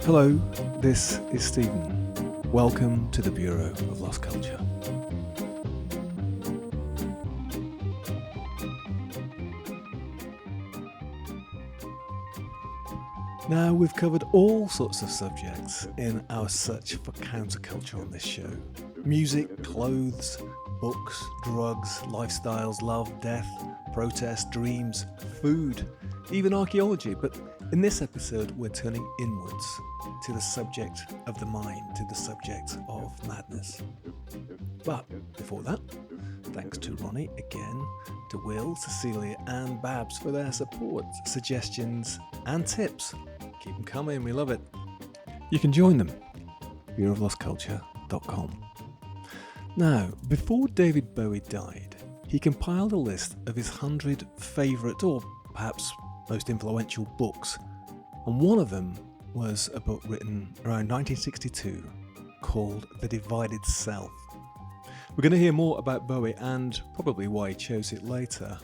Hello, this is Stephen. Welcome to the Bureau of Lost Culture. Now, we've covered all sorts of subjects in our search for counterculture on this show. Music, clothes, books, drugs, lifestyles, love, death, protest, dreams, food, even archaeology. But in this episode, we're turning inwards to the subject of the mind, to the subject of madness. But before that, thanks to Ronnie again, to Will, Cecilia and Babs for their support, suggestions and tips. Keep them coming, we love it. You can join them, bureauoflostculture.com. Now, before David Bowie died, he compiled a list of his 100 favourite, or perhaps most influential books, and one of them was a book written around 1962 called The Divided Self. We're going to hear more about Bowie and probably why he chose it later.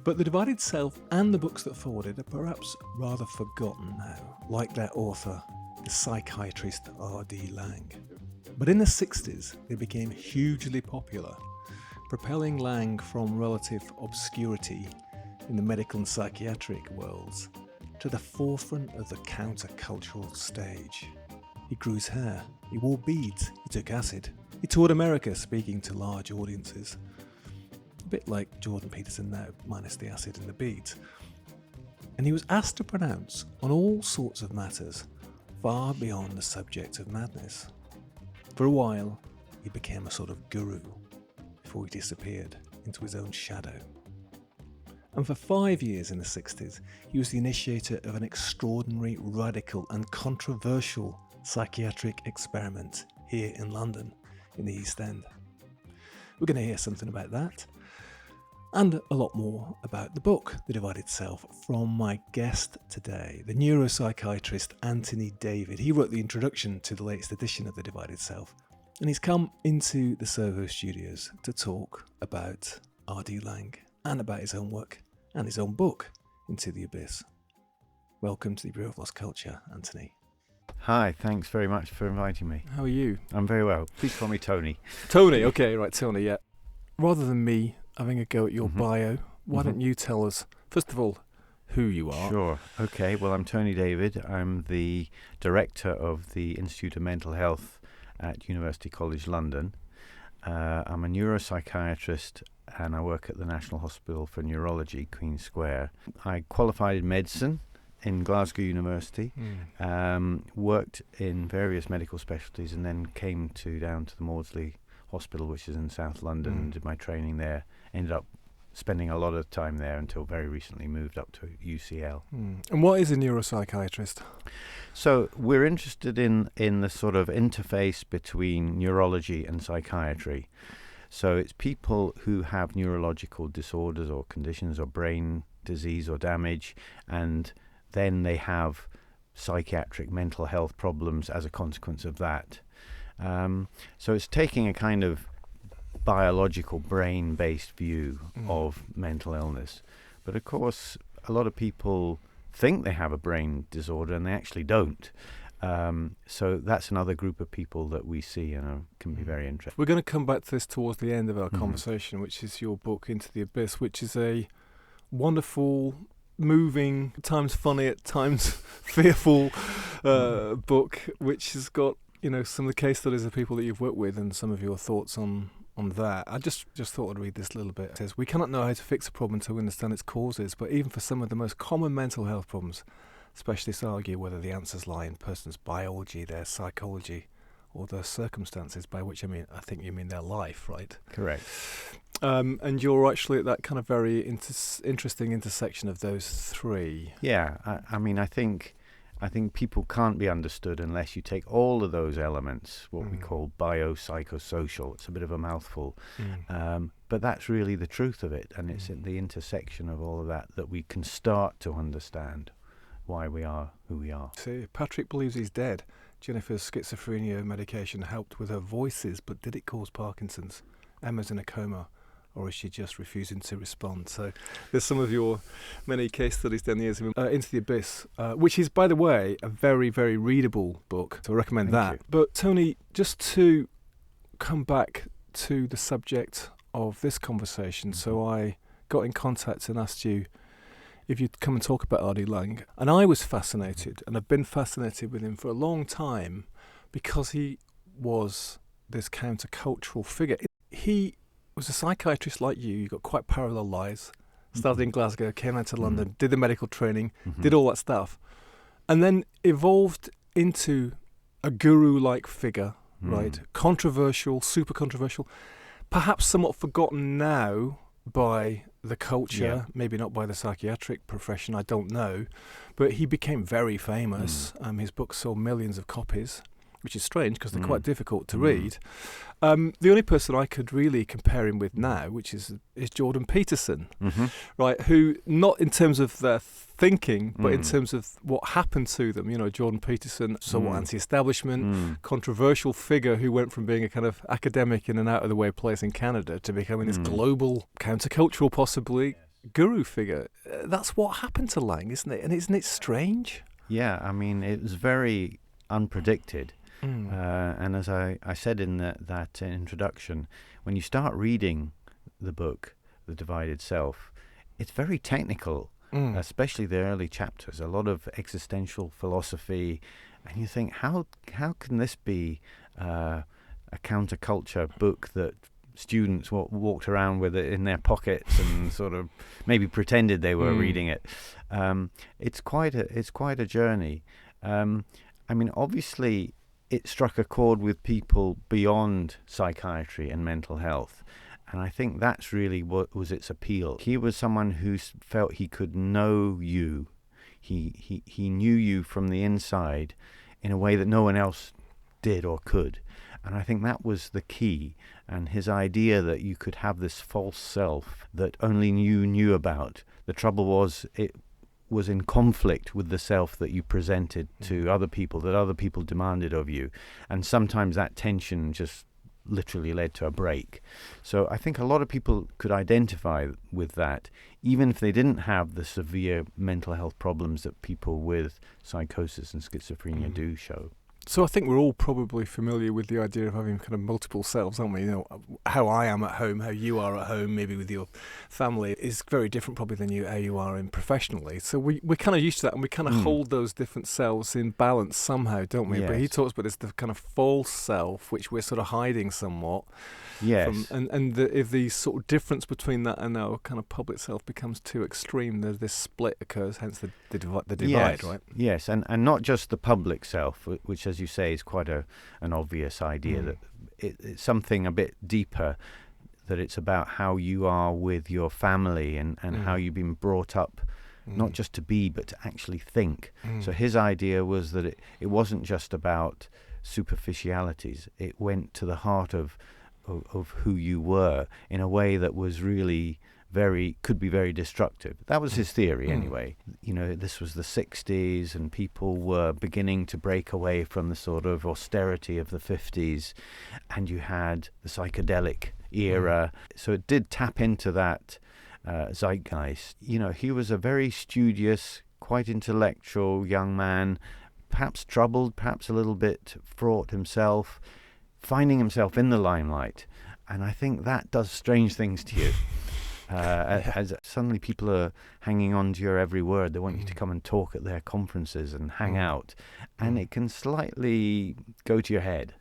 But The Divided Self and the books that followed it are perhaps rather forgotten now, like their author, the psychiatrist R.D.LAING. But in the 60s, they became hugely popular, propelling Laing from relative obscurity in the medical and psychiatric worlds to the forefront of the countercultural stage. He grew his hair, he wore beads, he took acid, he toured America speaking to large audiences. A bit like Jordan Peterson now, minus the acid and the beads. And he was asked to pronounce on all sorts of matters far beyond the subject of madness. For a while, he became a sort of guru before he disappeared into his own shadow. And for 5 years in the 60s, he was the initiator of an extraordinary, radical and controversial psychiatric experiment here in London, in the East End. We're going to hear something about that, and a lot more about the book, The Divided Self, from my guest today, the neuro-psychiatrist Anthony David. He wrote the introduction to the latest edition of The Divided Self, and he's come into the Soho studios to talk about R.D.LAING and about his own work and his own book, Into the Abyss. Welcome to the Bureau of Lost Culture, Anthony. Hi, thanks very much for inviting me. How are you? I'm very well. Please call me Tony. Tony, okay, right, Tony, yeah. Rather than me having a go at your bio, why don't you tell us, first of all, who you are? Sure. Okay, well, I'm Tony David. I'm the director of the Institute of Mental Health at University College London. I'm a neuropsychiatrist and I work at the National Hospital for Neurology, Queen Square. I qualified in medicine in Glasgow University, worked in various medical specialties and then came down to the Maudsley Hospital, which is in South London, and did my training there. Ended up spending a lot of time there until very recently moved up to UCL. And what is a neuropsychiatrist? So we're interested in the sort of interface between neurology and psychiatry. So it's people who have neurological disorders or conditions or brain disease or damage, and then they have psychiatric mental health problems as a consequence of that. So it's taking a kind of biological brain-based view of mental illness. But of course, a lot of people think they have a brain disorder and they actually don't. So that's another group of people that we see and can be very interesting. We're going to come back to this towards the end of our conversation, which is your book, Into the Abyss, which is a wonderful, moving, at times funny, at times fearful book, which has got, some of the case studies of people that you've worked with and some of your thoughts on that. I just thought I'd read this little bit. It says, "We cannot know how to fix a problem until we understand its causes, but even for some of the most common mental health problems, specialists argue whether the answers lie in person's biology, their psychology, or their circumstances," by which I think you mean their life, right? Correct. And you're actually at that kind of very interesting intersection of those three. Yeah, I think people can't be understood unless you take all of those elements, what we call biopsychosocial. It's a bit of a mouthful. But that's really the truth of it. And it's at the intersection of all of that we can start to understand why we are who we are. See, Patrick believes he's dead. Jennifer's schizophrenia medication helped with her voices, but did it cause Parkinson's? Emma's in a coma. or is she just refusing to respond? So there's some of your many case studies down the years. Into the Abyss, which is, by the way, a very, very readable book. So I recommend Thank that. you. But Tony, just to come back to the subject of this conversation, so I got in contact and asked you if you'd come and talk about R.D.LAING. And I was fascinated, and I've been fascinated with him for a long time, because he was this countercultural figure. He was a psychiatrist like you got quite parallel lives. Started in Glasgow, came out to London, did the medical training, did all that stuff, and then evolved into a guru-like figure, right? Controversial, super controversial, perhaps somewhat forgotten now by the culture, maybe not by the psychiatric profession, I don't know, but he became very famous. His books sold millions of copies, which is strange because they're quite difficult to read. The only person I could really compare him with now, which is Jordan Peterson, right? Who, not in terms of their thinking, but in terms of what happened to them. You know, Jordan Peterson, somewhat anti-establishment, controversial figure who went from being a kind of academic in an out-of-the-way place in Canada to becoming this global, countercultural, possibly, guru figure. That's what happened to Laing, isn't it? And isn't it strange? Yeah, I mean, it was very unpredicted. And as I said in that introduction, when you start reading the book, The Divided Self, it's very technical, especially the early chapters, a lot of existential philosophy. And you think, how can this be a counterculture book that students walked around with it in their pockets and sort of maybe pretended they were reading it? It's quite a journey. I mean, obviously, it struck a chord with people beyond psychiatry and mental health. And I think that's really what was its appeal. He was someone who felt he could know you. He knew you from the inside in a way that no one else did or could. And I think that was the key. And his idea that you could have this false self that only you knew about. The trouble was, it was in conflict with the self that you presented to other people, that other people demanded of you. And sometimes that tension just literally led to a break. So I think a lot of people could identify with that, even if they didn't have the severe mental health problems that people with psychosis and schizophrenia do show. So I think we're all probably familiar with the idea of having kind of multiple selves, aren't we? You know, how I am at home, how you are at home, maybe with your family, is very different probably than how you are in professionally. So we're kind of used to that, and we kind of hold those different selves in balance somehow, don't we? Yes. But he talks about this the kind of false self, which we're sort of hiding somewhat. Yes. If the sort of difference between that and our kind of public self becomes too extreme, this split occurs, hence the divide, yes. right? Yes, and not just the public self, which, as you say, is quite an obvious idea, that it's something a bit deeper, that it's about how you are with your family and how you've been brought up, not just to be, but to actually think. So his idea was that it wasn't just about superficialities. It went to the heart of who you were in a way that was really could be very destructive. That was his theory anyway. You know, this was the 60s and people were beginning to break away from the sort of austerity of the 50s, and you had the psychedelic era. So it did tap into that zeitgeist. You know, he was a very studious, quite intellectual young man, perhaps troubled, perhaps a little bit fraught himself, finding himself in the limelight. And I think that does strange things to you. As suddenly people are hanging on to your every word. They want you to come and talk at their conferences and hang out. And it can slightly go to your head.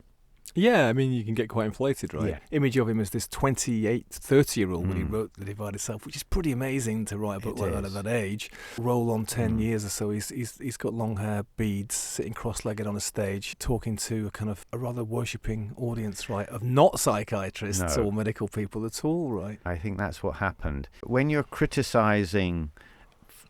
Yeah, I mean, you can get quite inflated, right? Yeah. Image of him as this 28, 30-year-old when he wrote The Divided Self, which is pretty amazing to write a book like that at that age. Roll on 10 years or so, he's got long hair, beads, sitting cross-legged on a stage, talking to a kind of a rather worshipping audience, right, of not psychiatrists or medical people at all, right? I think that's what happened. When you're criticizing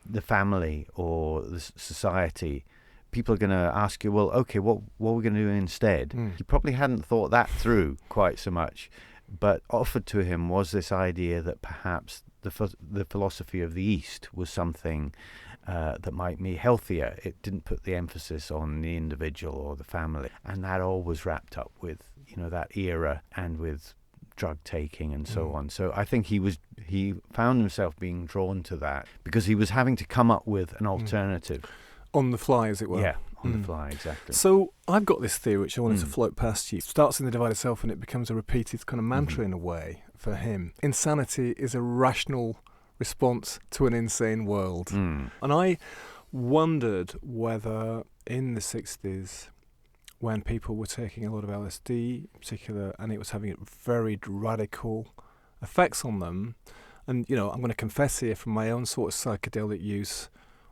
the family or the society, people are going to ask you, well, okay, what are we going to do instead? He probably hadn't thought that through quite so much, but offered to him was this idea that perhaps the philosophy of the East was something that might be healthier. It didn't put the emphasis on the individual or the family, and that all was wrapped up with, you know, that era and with drug taking and so on. So I think he found himself being drawn to that because he was having to come up with an alternative. On the fly, as it were. Yeah, on the fly, exactly. So I've got this theory which I wanted to float past you. It starts in the divided self and it becomes a repeated kind of mantra in a way for him. Insanity is a rational response to an insane world. And I wondered whether in the 60s, when people were taking a lot of LSD in particular, and it was having very radical effects on them, and, you know, I'm going to confess here from my own sort of psychedelic use,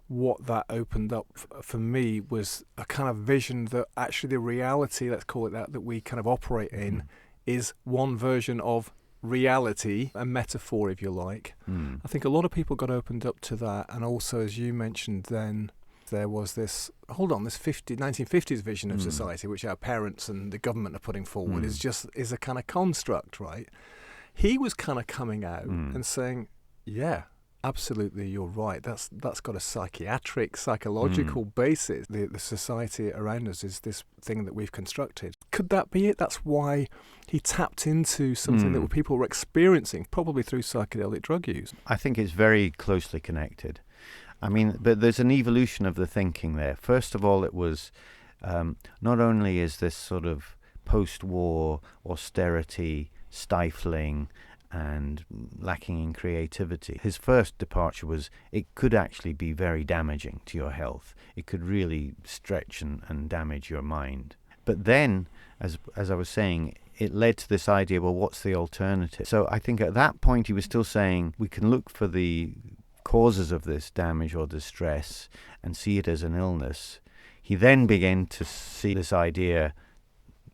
what that opened up for me was a kind of vision that actually the reality, let's call it that we kind of operate in is one version of reality, a metaphor if you like. I think a lot of people got opened up to that, and also, as you mentioned then, there was this 1950s vision of society which our parents and the government are putting forward is a kind of construct, right? He was kind of coming out and saying, yeah, absolutely, you're right. That's got a psychological basis. The society around us is this thing that we've constructed. Could that be it? That's why he tapped into something that people were experiencing, probably through psychedelic drug use. I think it's very closely connected. I mean, but there's an evolution of the thinking there. First of all, it was not only is this sort of post-war austerity, stifling, and lacking in creativity. His first departure was it could actually be very damaging to your health. It could really stretch and damage your mind. But then, as I was saying, it led to this idea, well, what's the alternative? So I think at that point he was still saying we can look for the causes of this damage or distress and see it as an illness. He then began to see this idea,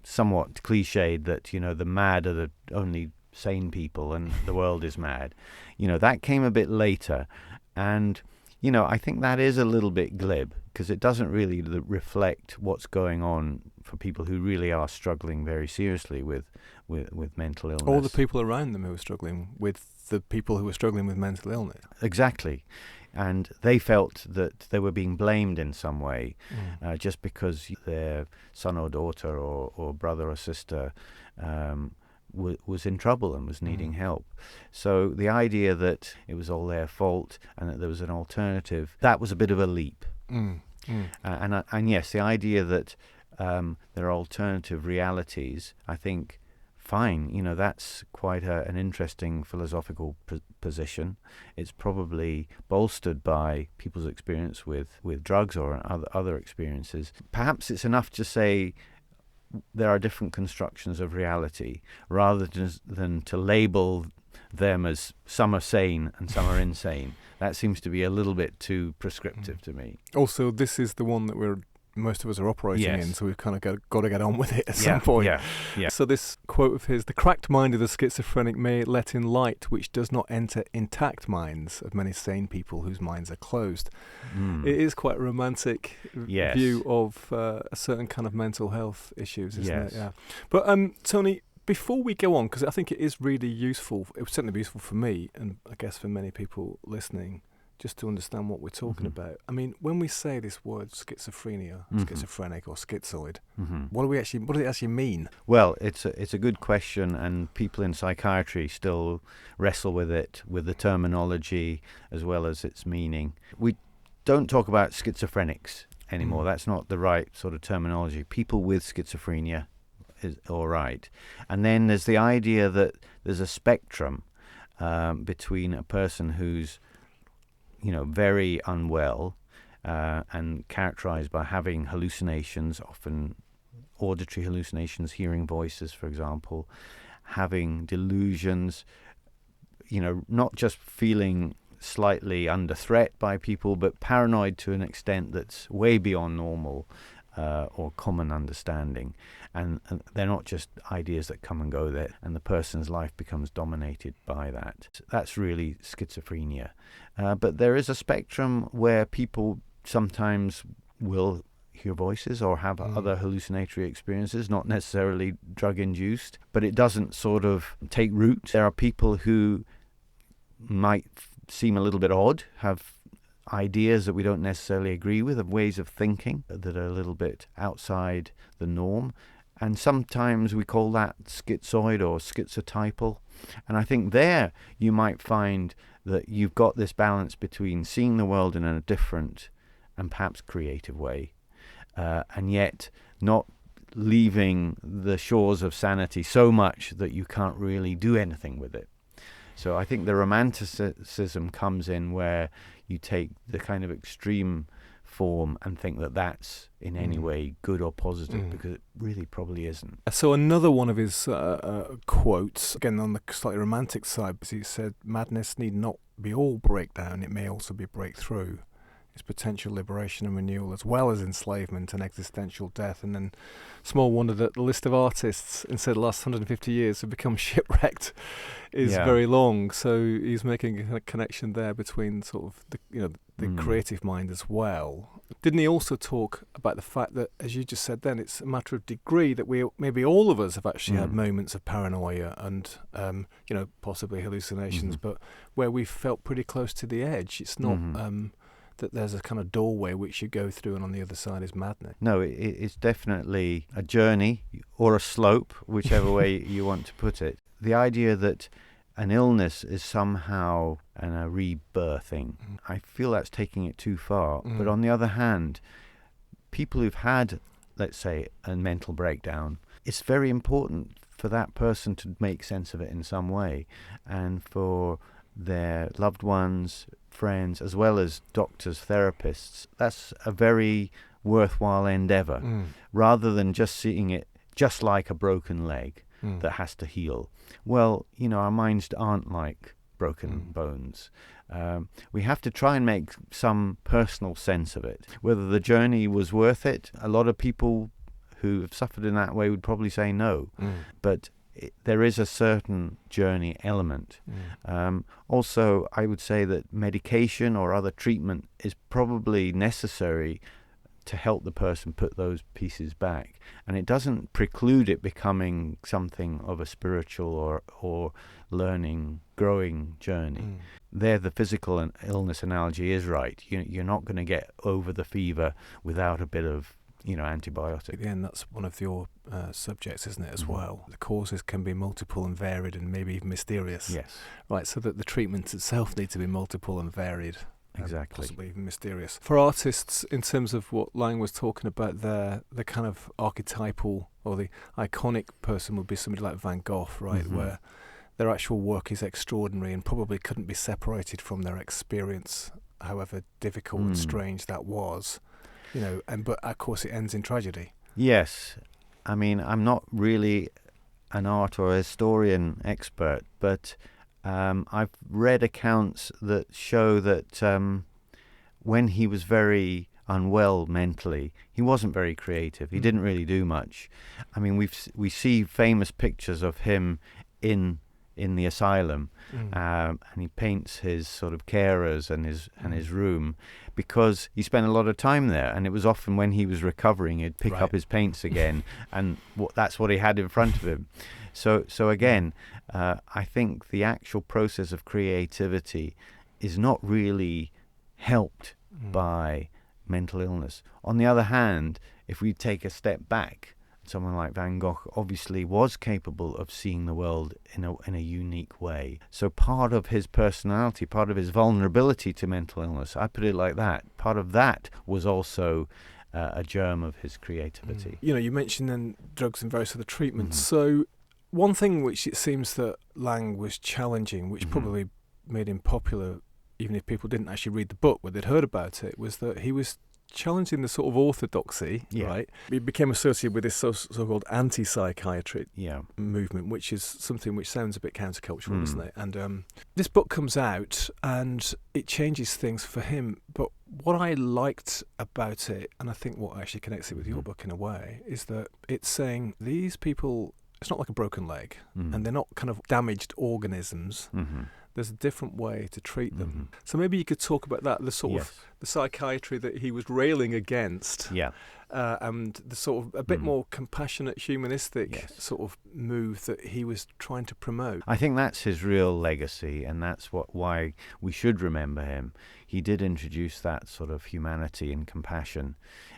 somewhat cliched, that, you know, the mad are the only sane people and the world is mad. You know, that came a bit later, and, you know, I think that is a little bit glib because it doesn't really reflect what's going on for people who really are struggling very seriously with mental illness. Or the people around them who are struggling with the people who are struggling with mental illness. Exactly. And they felt that they were being blamed in some way just because their son or daughter or brother or sister was in trouble and was needing help. So the idea that it was all their fault and that there was an alternative, that was a bit of a leap. And yes, the idea that there are alternative realities, I think, fine, you know, that's quite an interesting philosophical position. It's probably bolstered by people's experience with drugs or other experiences. Perhaps it's enough to say there are different constructions of reality rather than to label them as some are sane and some are insane. That seems to be a little bit too prescriptive to me. Also, this is the one that most of us are operating in, so we've kind of got to get on with it at some point. Yeah. So this quote of his, "The cracked mind of the schizophrenic may let in light which does not enter intact minds of many sane people whose minds are closed." It is quite a romantic view of a certain kind of mental health issues, isn't it? Yeah. But Tony, before we go on, because I think it is really useful, it would certainly be useful for me, and I guess for many people listening, just to understand what we're talking about. I mean, when we say this word schizophrenia, schizophrenic or schizoid, what does it actually mean? Well, it's a good question, and people in psychiatry still wrestle with it, with the terminology as well as its meaning. We don't talk about schizophrenics anymore. That's not the right sort of terminology. People with schizophrenia is all right. And then there's the idea that there's a spectrum between a person who's, you know, very unwell and characterized by having hallucinations, often auditory hallucinations, hearing voices, for example, having delusions, you know, not just feeling slightly under threat by people, but paranoid to an extent that's way beyond normal or common understanding. And they're not just ideas that come and go there, and the person's life becomes dominated by that. That's really schizophrenia. But there is a spectrum where people sometimes will hear voices or have other hallucinatory experiences, not necessarily drug-induced, but it doesn't sort of take root. There are people who might seem a little bit odd, have ideas that we don't necessarily agree with, of ways of thinking that are a little bit outside the norm. And sometimes we call that schizoid or schizotypal. And I think there you might find that you've got this balance between seeing the world in a different and perhaps creative way, and yet not leaving the shores of sanity so much that you can't really do anything with it. So I think the romanticism comes in where you take the kind of extreme form and think that that's in any way good or positive, because it really probably isn't. So another one of his quotes, again on the slightly romantic side, he said, "Madness need not be all breakdown, it may also be breakthrough. It's potential liberation and renewal, as well as enslavement and existential death." And then small wonder that the list of artists in, say, the last 150 years have become shipwrecked is very long. So he's making a connection there between sort of the creative mind as well. Didn't he also talk about the fact that, as you just said then, it's a matter of degree, that maybe all of us have actually had moments of paranoia and possibly hallucinations, but where we've felt pretty close to the edge. It's not that there's a kind of doorway which you go through and on the other side is madness. No, it's definitely a journey or a slope, whichever way you want to put it. The idea that an illness is somehow a rebirthing, I feel that's taking it too far. But on the other hand, people who've had, let's say, a mental breakdown, it's very important for that person to make sense of it in some way, and for their loved ones, friends, as well as doctors, therapists. That's a very worthwhile endeavor, rather than just seeing it just like a broken leg that has to heal. Well, our minds aren't like broken bones. We have to try and make some personal sense of it. Whether the journey was worth it, a lot of people who have suffered in that way would probably say no. But there is a certain journey element. Also, I would say that medication or other treatment is probably necessary to help the person put those pieces back. And it doesn't preclude it becoming something of a spiritual or learning, growing journey. There, the physical illness analogy is right. You're not going to get over the fever without a bit of antibiotic. Again, that's one of your subjects, isn't it, as well? The causes can be multiple and varied and maybe even mysterious. Yes. Right, so that the treatment itself needs to be multiple and varied. Exactly. Possibly even mysterious. For artists, in terms of what Laing was talking about there, the kind of archetypal or the iconic person would be somebody like Van Gogh, right, where their actual work is extraordinary and probably couldn't be separated from their experience, however difficult and strange that was. But of course it ends in tragedy. Yes. I mean, I'm not really an art or historian expert, but I've read accounts that show that when he was very unwell mentally, he wasn't very creative. He didn't really do much. I mean, we see famous pictures of him in the asylum, and he paints his sort of carers and his room, because he spent a lot of time there, and it was often when he was recovering he'd pick up his paints again, and that's what he had in front of him. So again, I think the actual process of creativity is not really helped by mental illness. On the other hand, if we take a step back, someone like Van Gogh obviously was capable of seeing the world in a unique way. So part of his personality, part of his vulnerability to mental illness, I put it like that, part of that was also a germ of his creativity. You mentioned then drugs and various other treatments. So one thing which it seems that Laing was challenging, which probably made him popular, even if people didn't actually read the book, but they'd heard about it, was that he was challenging the sort of orthodoxy, right? He became associated with this so-called anti-psychiatric movement, which is something which sounds a bit countercultural, doesn't it? And this book comes out and it changes things for him. But what I liked about it, and I think what actually connects it with your book in a way, is that it's saying these people, it's not like a broken leg, and they're not kind of damaged organisms. there's a different way to treat them. Mm-hmm. So maybe you could talk about that, the sort of the psychiatry that he was railing against, and the sort of a bit more compassionate, humanistic sort of move that he was trying to promote. I think that's his real legacy, and that's why we should remember him. He did introduce that sort of humanity and compassion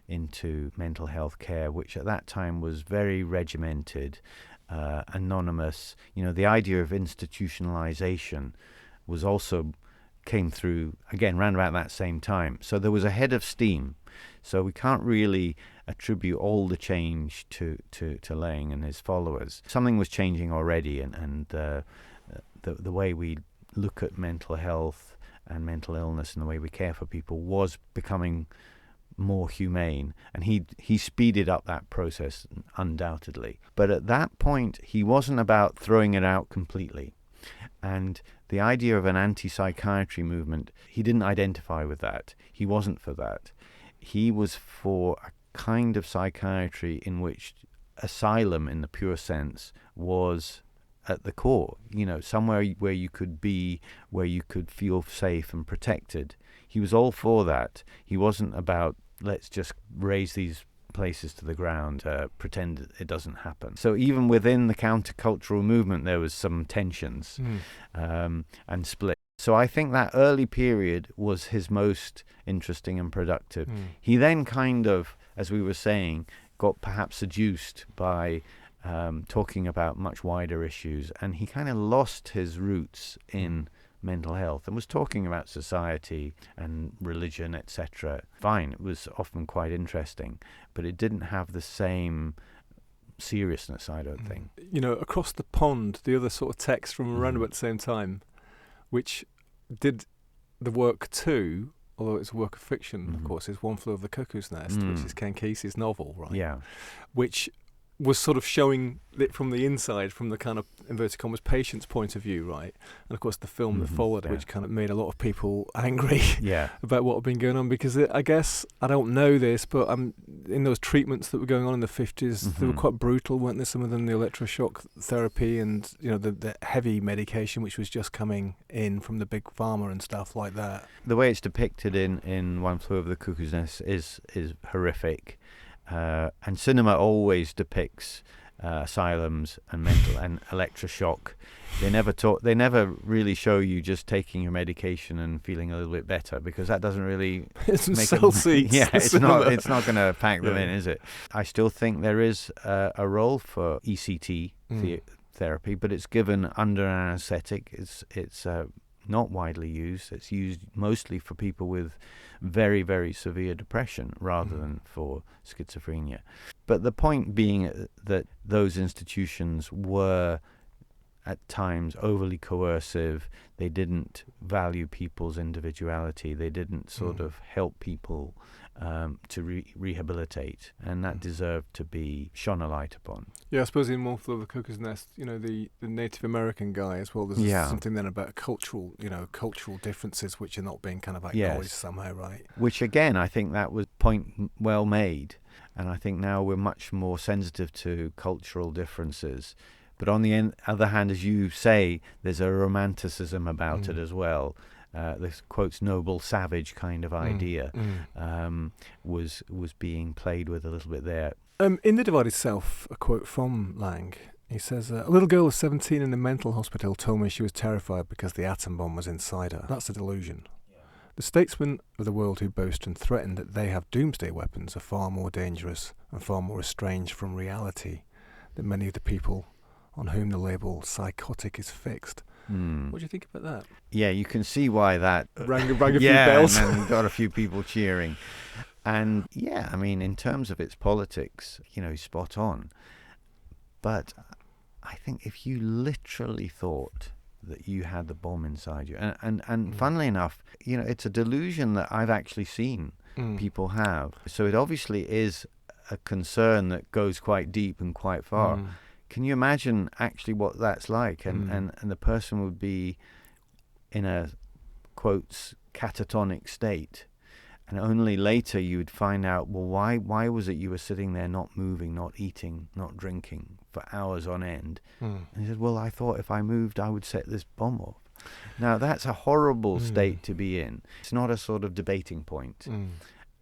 into mental health care, which at that time was very regimented, anonymous. You know, the idea of institutionalization was also came through again round about that same time. So there was a head of steam. So we can't really attribute all the change to Laing and his followers. Something was changing already, and the way we look at mental health and mental illness and the way we care for people was becoming more humane, and he speeded up that process undoubtedly. But at that point, he wasn't about throwing it out completely. And the idea of an anti-psychiatry movement, he didn't identify with that. He wasn't for that. He was for a kind of psychiatry in which asylum, in the pure sense, was at the core. You know, somewhere where you could be, where you could feel safe and protected. He was all for that. He wasn't about, let's just raise these places to the ground, pretend it doesn't happen. So even within the countercultural movement, there was some tensions and split. So I think that early period was his most interesting and productive. He then kind of, as we were saying, got perhaps seduced by talking about much wider issues, and he kind of lost his roots in mental health and was talking about society and religion, etc. Fine, it was often quite interesting, but it didn't have the same seriousness, I don't think. You know, across the pond, the other sort of text from around about the same time, which did the work too, although it's a work of fiction, of course, is One Flew Over the Cuckoo's Nest, which is Ken Kesey's novel, right? Yeah. Which was sort of showing it from the inside, from the kind of, inverted commas, patient's point of view, right? And of course the film that followed, which kind of made a lot of people angry about what had been going on, because I guess, I don't know this, but in those treatments that were going on in the 50s, they were quite brutal, weren't there? Some of them, the electroshock therapy and, you know, the heavy medication which was just coming in from the big pharma and stuff like that. The way it's depicted in One Flew Over the Cuckoo's Nest is horrific. And cinema always depicts asylums and mental and electroshock. They never really show you just taking your medication and feeling a little bit better, because that doesn't really make sell seats. Yeah, it's not going to pack them in, is it? I still think there is a role for ECT therapy, but it's given under an anesthetic. It's not widely used. It's used mostly for people with very, very severe depression rather than for schizophrenia. But the point being that those institutions were at times overly coercive. They didn't value people's individuality. They didn't sort of help people to rehabilitate, and that deserved to be shone a light upon. Yeah, I suppose in One Flew Over the Cuckoo's Nest, you know, the Native American guy as well, there's something then about cultural differences which are not being kind of acknowledged somehow, right? Which again, I think that was point well made, and I think now we're much more sensitive to cultural differences. But on the other hand, as you say, there's a romanticism about it as well. This quotes noble savage kind of idea was being played with a little bit there. In The Divided Self, a quote from Laing, he says, a little girl of 17 in a mental hospital told me she was terrified because the atom bomb was inside her. That's a delusion. Yeah. The statesmen of the world who boast and threaten that they have doomsday weapons are far more dangerous and far more estranged from reality than many of the people on whom the label psychotic is fixed. What do you think about that? Yeah, you can see why that rang a few bells. And then got a few people cheering. And yeah, I mean, in terms of its politics, you know, he's spot on. But I think if you literally thought that you had the bomb inside you, and funnily enough, you know, it's a delusion that I've actually seen people have. So it obviously is a concern that goes quite deep and quite far. Can you imagine actually what that's like? And the person would be in a, quotes, catatonic state. And only later you would find out, well, why was it you were sitting there not moving, not eating, not drinking for hours on end? And he said, well, I thought if I moved, I would set this bomb off. Now, that's a horrible state to be in. It's not a sort of debating point.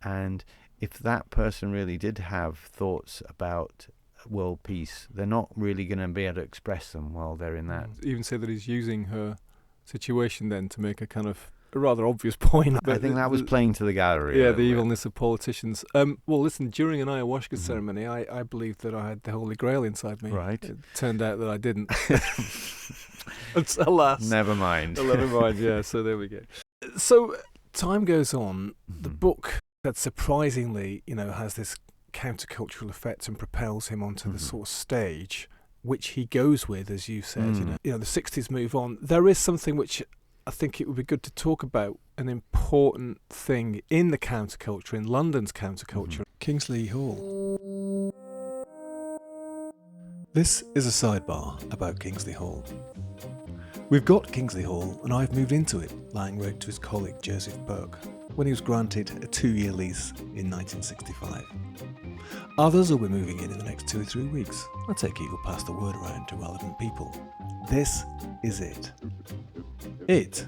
And if that person really did have thoughts about world peace, they're not really going to be able to express them while they're in that. Even say that he's using her situation then to make a kind of a rather obvious point. I think that was playing to the gallery. Yeah, the evilness of politicians. Well, listen, during an ayahuasca ceremony, I believed that I had the Holy Grail inside me. Right. It turned out that I didn't. Alas. Never mind. Never mind, yeah, so there we go. So time goes on. The book that surprisingly, has this countercultural effect and propels him onto the sort of stage, which he goes with, as you said. The 60s move on. There is something which I think it would be good to talk about, an important thing in the counterculture, in London's counterculture. Kingsley Hall. This is a sidebar about Kingsley Hall. We've got Kingsley Hall, and I've moved into it, Laing wrote to his colleague Joseph Burke, when he was granted a 2-year lease in 1965. Others will be moving in the next 2 or 3 weeks. I take it you'll pass the word around to relevant people. This is it. It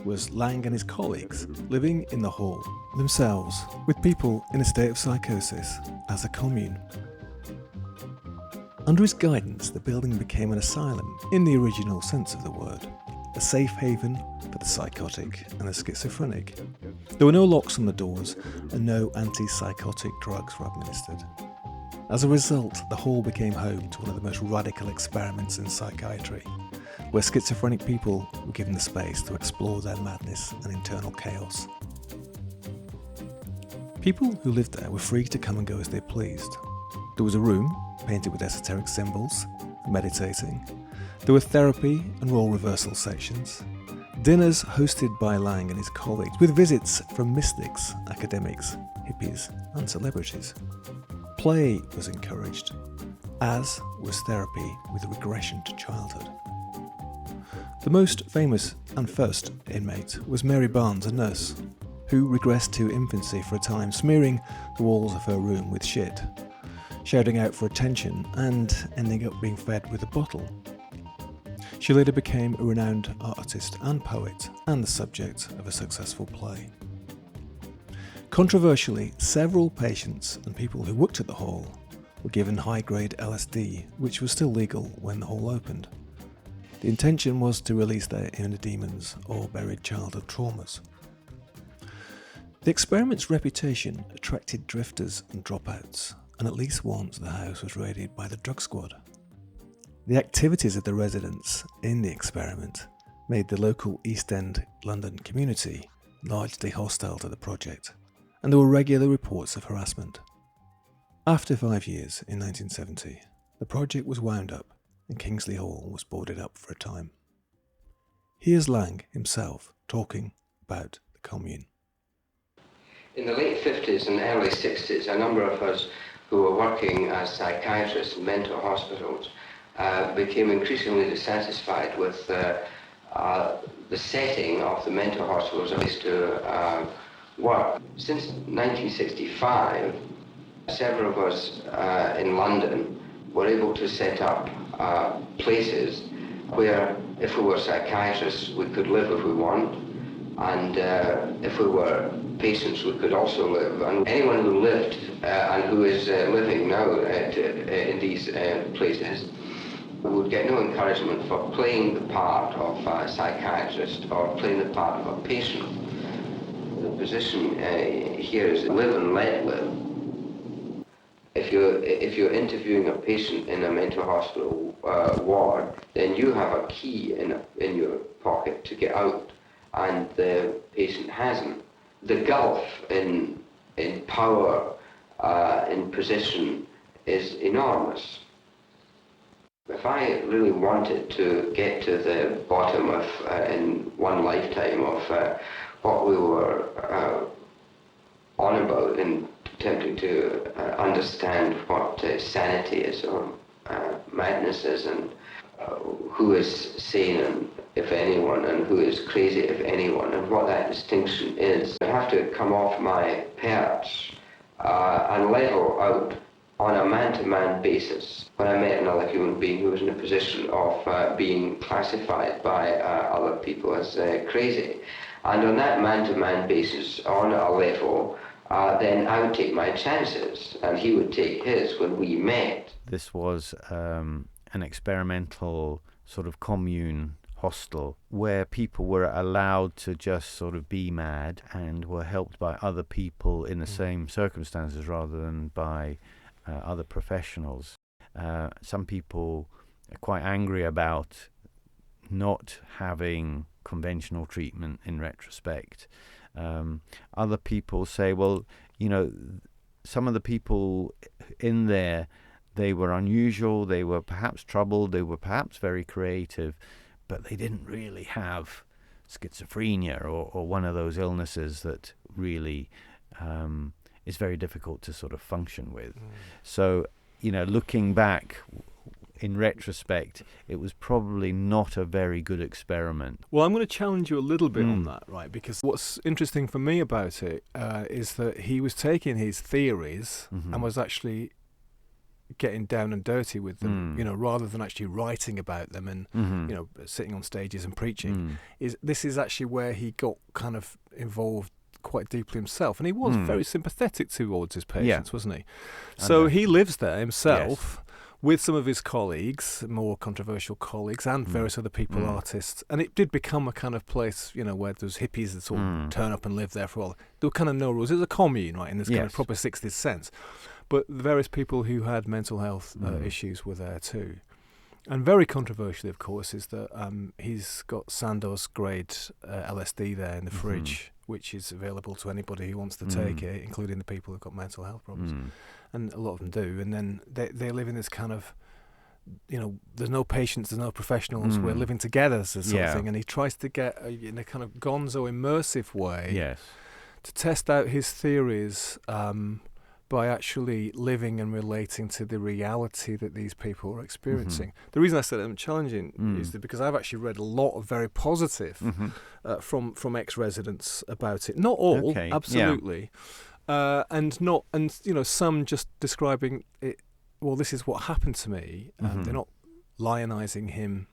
was Laing and his colleagues living in the hall themselves, with people in a state of psychosis, as a commune. Under his guidance, the building became an asylum in the original sense of the word, a safe haven for the psychotic and the schizophrenic. There were no locks on the doors, and no anti-psychotic drugs were administered. As a result, the hall became home to one of the most radical experiments in psychiatry, where schizophrenic people were given the space to explore their madness and internal chaos. People who lived there were free to come and go as they pleased. There was a room painted with esoteric symbols, meditating. There were therapy and role reversal sections. Dinners hosted by Laing and his colleagues, with visits from mystics, academics, hippies and celebrities. Play was encouraged, as was therapy with regression to childhood. The most famous and first inmate was Mary Barnes, a nurse, who regressed to infancy for a time, smearing the walls of her room with shit, shouting out for attention and ending up being fed with a bottle. She later became a renowned artist and poet, and the subject of a successful play. Controversially, several patients and people who worked at the hall were given high-grade LSD, which was still legal when the hall opened. The intention was to release their inner demons or buried childhood traumas. The experiment's reputation attracted drifters and dropouts, and at least once the house was raided by the drug squad. The activities of the residents in the experiment made the local East End London community largely hostile to the project, and there were regular reports of harassment. After 5 years, in 1970, the project was wound up and Kingsley Hall was boarded up for a time. Here's Laing himself talking about the commune. In the late 50s and early 60s, a number of us who were working as psychiatrists in mental hospitals became increasingly dissatisfied with the setting of the mental hospitals, at least to work. Since 1965, several of us in London were able to set up places where, if we were psychiatrists, we could live if we want, and if we were patients, we could also live. And anyone who lived and who is living now in these places would get no encouragement for playing the part of a psychiatrist or playing the part of a patient. The position here is live and let live. If you're interviewing a patient in a mental hospital ward, then you have a key in your pocket to get out, and the patient hasn't. The gulf in power, in position, is enormous. If I really wanted to get to the bottom of, in one lifetime, of what we were on about in attempting to understand what sanity is or madness is, and who is sane, and if anyone, and who is crazy, if anyone, and what that distinction is, I have to come off my perch and level out on a man-to-man basis when I met another human being who was in a position of being classified by other people as crazy. And on that man-to-man basis, on a level, then I would take my chances, and he would take his when we met. This was an experimental sort of commune hostel where people were allowed to just sort of be mad and were helped by other people in the same circumstances rather than by other professionals. Some people are quite angry about not having conventional treatment in retrospect. Other people say, well, you know, some of the people in there, they were unusual, they were perhaps troubled, they were perhaps very creative, but they didn't really have schizophrenia or one of those illnesses that really is very difficult to sort of function with. So, you know, looking back in retrospect, it was probably not a very good experiment. Well, I'm going to challenge you a little bit on that, right? Because what's interesting for me about it is that he was taking his theories and was actually getting down and dirty with them, you know, rather than actually writing about them and, you know, sitting on stages and preaching. This is actually where he got kind of involved quite deeply himself, and he was very sympathetic towards his patients, wasn't he? So he lives there himself with some of his colleagues, more controversial colleagues, and various other people, artists, and it did become a kind of place, you know, where there's hippies that sort of turn up and live there for all. There were kind of no rules. It was a commune, right, in this kind of proper 60s sense. But the various people who had mental health issues were there too. And very controversially, of course, is that he's got Sandoz grade LSD there in the fridge, which is available to anybody who wants to take it, including the people who've got mental health problems. And a lot of them do. And then they live in this kind of, you know, there's no patients, there's no professionals, we're living together sort of thing. And he tries to get, in a kind of gonzo immersive way, to test out his theories by actually living and relating to the reality that these people are experiencing. The reason I said I'm challenging is that because I've actually read a lot of very positive from ex-residents about it. Not all, absolutely, and you know, some just describing it. Well, this is what happened to me. They're not lionizing him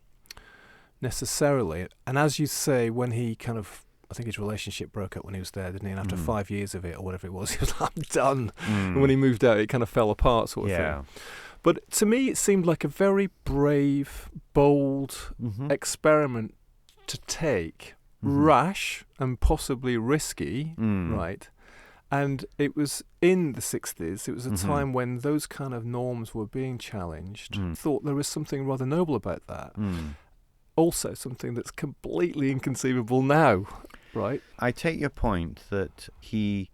necessarily. And as you say, when he kind of, I think his relationship broke up when he was there, didn't he? And after 5 years of it, or whatever it was, he was like, I'm done. And when he moved out, it kind of fell apart, sort of thing. But to me, it seemed like a very brave, bold experiment to take, rash and possibly risky, right? And it was in the 60s. It was a time when those kind of norms were being challenged. Thought there was something rather noble about that. Also, something that's completely inconceivable now. Right. I take your point that he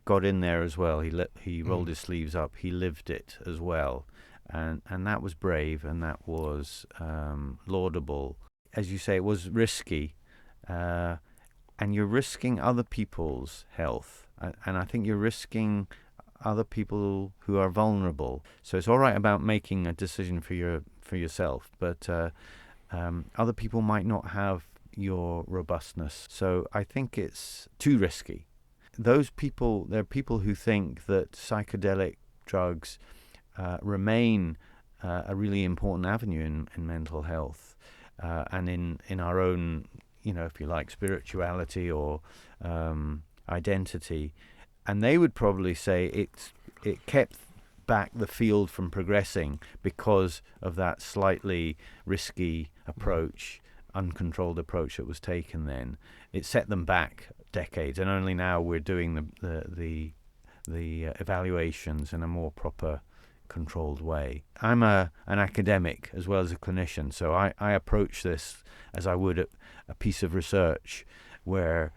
got in there as well. He rolled his sleeves up. He lived it as well, and that was brave and that was laudable. As you say, it was risky, and you're risking other people's health, and I think you're risking other people who are vulnerable. So it's all right about making a decision for yourself, but other people might not have your robustness. So I think it's too risky. There are people who think that psychedelic drugs remain a really important avenue in mental health and in our own, you know, if you like, spirituality or identity. And they would probably say it kept back the field from progressing because of that slightly risky approach, uncontrolled approach that was taken then. It set them back decades, and only now we're doing the evaluations in a more proper, controlled way. I'm an academic as well as a clinician, so I approach this as I would a piece of research where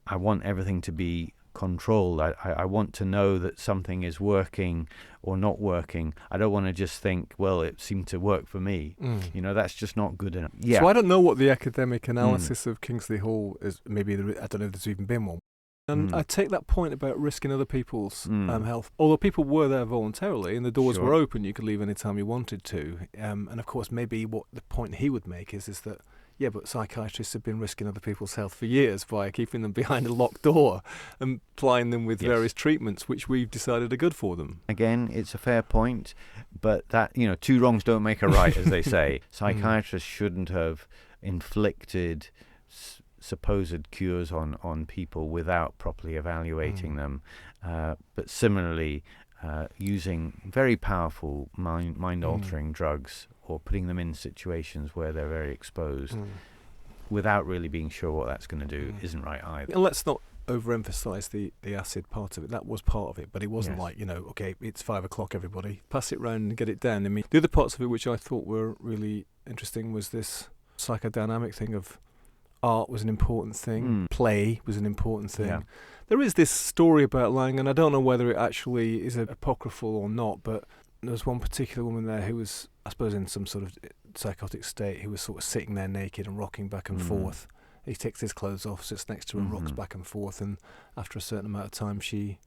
I want everything to be controlled. I want to know that something is working or not working. I don't want to just think, well, it seemed to work for me. You know, that's just not good enough. So I don't know what the academic analysis of Kingsley Hall is. Maybe I don't know if there's even been one. And I take that point about risking other people's health. Although people were there voluntarily and the doors were open, you could leave any time you wanted to. And of course, maybe what the point he would make is that Yeah, but psychiatrists have been risking other people's health for years by keeping them behind a locked door and plying them with various treatments which we've decided are good for them. Again, it's a fair point, but that, two wrongs don't make a right, as they say. Psychiatrists shouldn't have inflicted supposed cures on people without properly evaluating them. But similarly, using very powerful mind-altering drugs or putting them in situations where they're very exposed without really being sure what that's going to do isn't right either. And let's not overemphasise the acid part of it. That was part of it, but it wasn't like, okay, it's 5 o'clock, everybody, pass it round and get it down. I mean, the other parts of it which I thought were really interesting was this psychodynamic thing of art was an important thing, play was an important thing. Yeah. There is this story about Laing, and I don't know whether it actually is apocryphal or not, but there was one particular woman there who was, I suppose, in some sort of psychotic state, who was sort of sitting there naked and rocking back and forth. He takes his clothes off, sits next to her, rocks back and forth, and after a certain amount of time she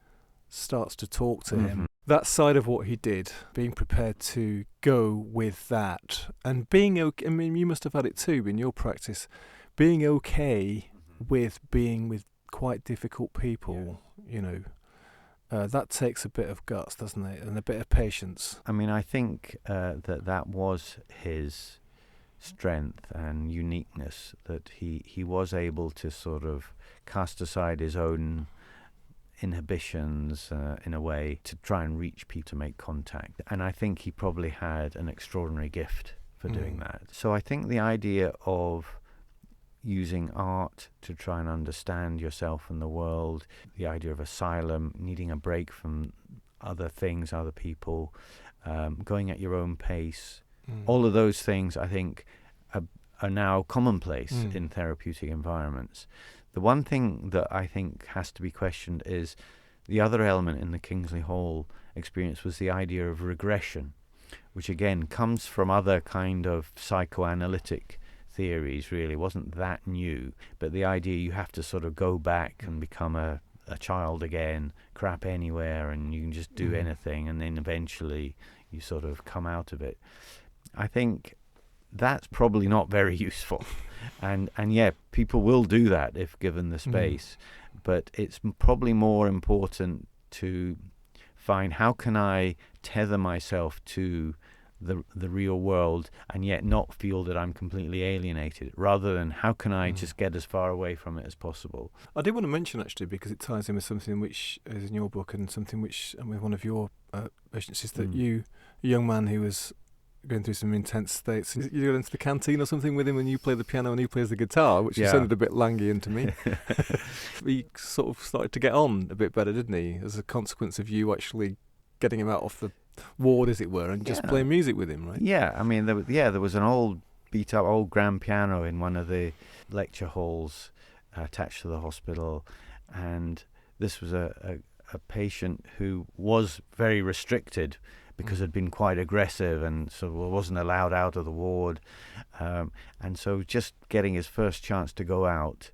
starts to talk to him. That side of what he did, being prepared to go with that, and being okay, I mean, you must have had it too in your practice, being okay with being with quite difficult people, that takes a bit of guts, doesn't it? And a bit of patience. I mean, I think that was his strength and uniqueness, that he was able to sort of cast aside his own inhibitions in a way to try and reach people, to make contact. And I think he probably had an extraordinary gift for doing that. So I think the idea of using art to try and understand yourself and the world, the idea of asylum, needing a break from other things, other people, going at your own pace, all of those things I think are now commonplace in therapeutic environments. The one thing that I think has to be questioned is the other element in the Kingsley Hall experience was the idea of regression, which again comes from other kind of psychoanalytic theories. Really wasn't that new, but the idea you have to sort of go back and become a child again, crap anywhere, and you can just do anything, and then eventually you sort of come out of it. I think that's probably not very useful, and yeah, people will do that if given the space, but it's probably more important to find how can I tether myself to the real world and yet not feel that I'm completely alienated, rather than how can I just get as far away from it as possible. I did want to mention, actually, because it ties in with something which is in your book and something which, and with one of your patients, is that you, a young man who was going through some intense states, you go into the canteen or something with him and you play the piano and he plays the guitar, which sounded a bit Langian to me. He sort of started to get on a bit better, didn't he, as a consequence of you actually getting him out of the ward, as it were, and just playing music with him, right? Yeah, I mean, there was an old beat-up old grand piano in one of the lecture halls attached to the hospital, and this was a patient who was very restricted because had been quite aggressive and so wasn't allowed out of the ward, and so just getting his first chance to go out,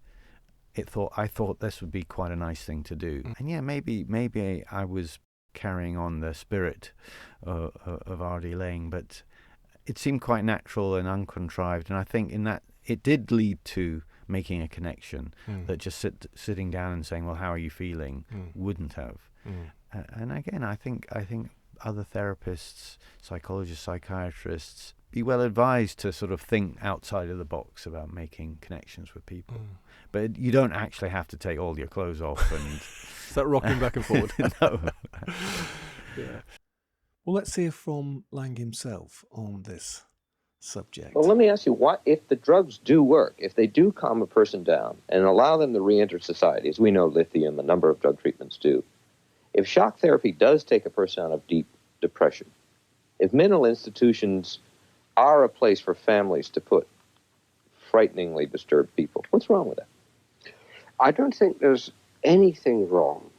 I thought this would be quite a nice thing to do. And yeah, maybe I was carrying on the spirit of R.D.LAING, but it seemed quite natural and uncontrived, and I think in that it did lead to making a connection that just sitting down and saying, well, how are you feeling, wouldn't have. And again, I think other therapists, psychologists, psychiatrists, be well advised to sort of think outside of the box about making connections with people. But you don't actually have to take all your clothes off and start rocking back and forward. No. Yeah. Well, let's hear from Laing himself on this subject. Well, let me ask you, what if the drugs do work, if they do calm a person down and allow them to re-enter society, as we know lithium, a number of drug treatments do, if shock therapy does take a person out of deep depression, if mental institutions are a place for families to put frighteningly disturbed people, what's wrong with that? I don't think there's anything wrong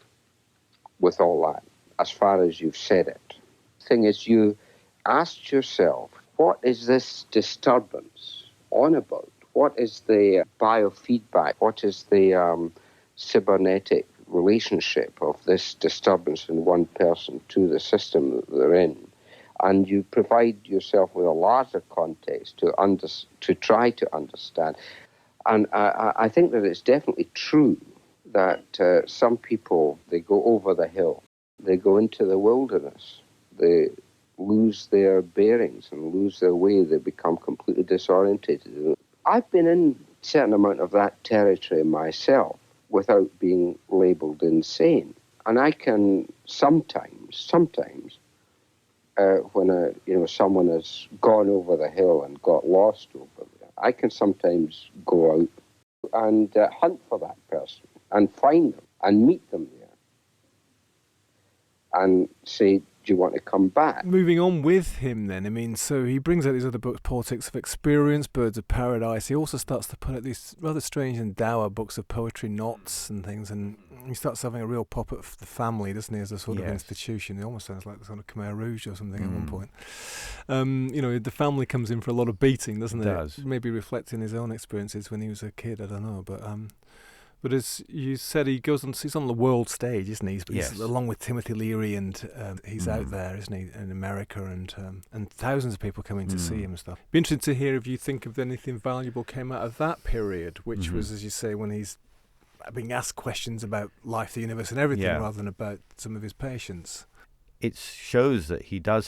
with all that, as far as you've said it. The thing is, you asked yourself, what is this disturbance on about? What is the biofeedback? What is the cybernetic relationship of this disturbance in one person to the system that they're in? and you provide yourself with a larger context to try to understand. And I think that it's definitely true that some people, they go over the hill, they go into the wilderness, they lose their bearings and lose their way, they become completely disorientated. I've been in a certain amount of that territory myself without being labelled insane. And I can sometimes, when someone has gone over the hill and got lost over there, I can sometimes go out and hunt for that person and find them and meet them there and say, do you want to come back? Moving on with him then, I mean, so he brings out these other books, Politics of Experience, Birds of Paradise. He also starts to put out these rather strange and dour books of poetry, knots and things, and he starts having a real pop at the family, doesn't he, as a sort of institution. It almost sounds like the sort of Khmer Rouge or something at one point. The family comes in for a lot of beating, doesn't it? It does. Maybe reflecting his own experiences when he was a kid, I don't know, But as you said, he's on the world stage, isn't he? He's along with Timothy Leary, and he's out there, isn't he, in America, and thousands of people coming to see him and stuff. Be interested to hear if you think of anything valuable came out of that period, which was, as you say, when he's being asked questions about life, the universe, and everything, rather than about some of his patients. It shows that he did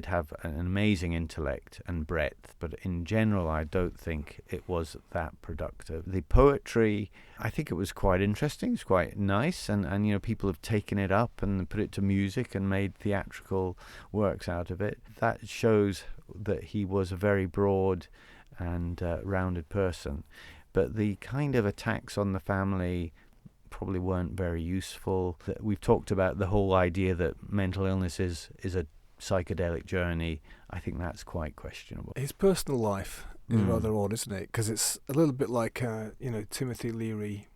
have an amazing intellect and breadth, but in general, I don't think it was that productive. The poetry, I think it was quite interesting. It's quite nice, and people have taken it up and put it to music and made theatrical works out of it. That shows that he was a very broad and rounded person. But the kind of attacks on the family probably weren't very useful. We've talked about the whole idea that mental illness is a psychedelic journey. I think that's quite questionable. His personal life is rather odd, isn't it? Because it's a little bit like Timothy Leary